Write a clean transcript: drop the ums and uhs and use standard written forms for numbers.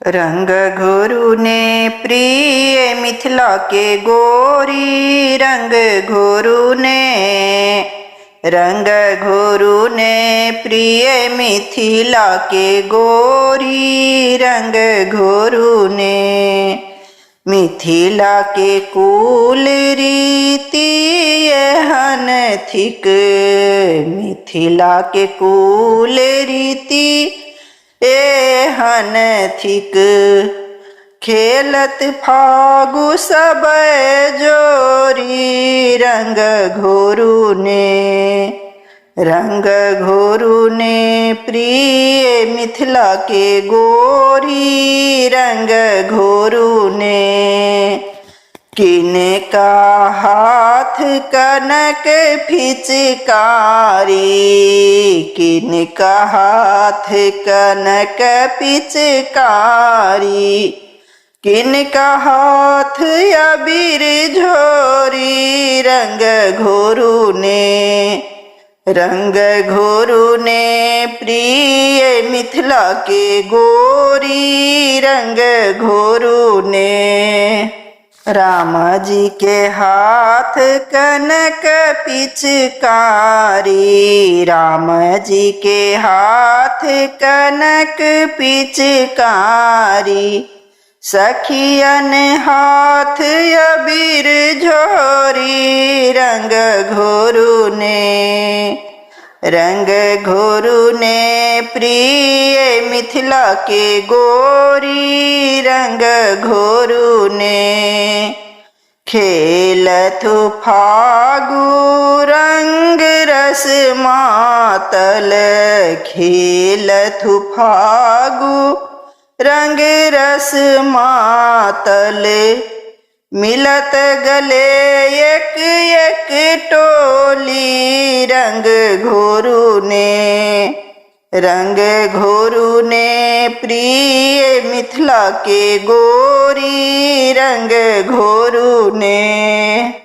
रंग घोरू ने प्रिय मिथिला के गोरी, रंग घोरू ने प्रिय मिथिला के गोरी, रंग घोरू ने मिथिला के कुल रीति एहन थिक, मिथिला के कुल रीति एहन थिक। खेलत फागु सब जोरी, रंग घोरू ने प्रिय मिथिला के गोरी, रंग घोरू ने किनका हाथ कनक पिचकारी, किनका हाथ कनक पिचकारी, किनका हाथ अबीर झोरी, रंग घोरू ने प्रिय मिथिला के गोरी, रंग घोरू ने राम जी के हाथ कनक पिचकारी, राम जी के हाथ कनक पिचकारी, सखियन हाथ अबीर झोरी, रंग घोरू ने प्रिय मिथिला के गोरी, रंग घोरू ने खेलथु फागु रंग रस मातल, खेलथु फागु रंग रस मातल, मिलत गले एक एक टोली, रंग घोरू ने प्रिय मिथिला के गोरी, रंग घोरू ने।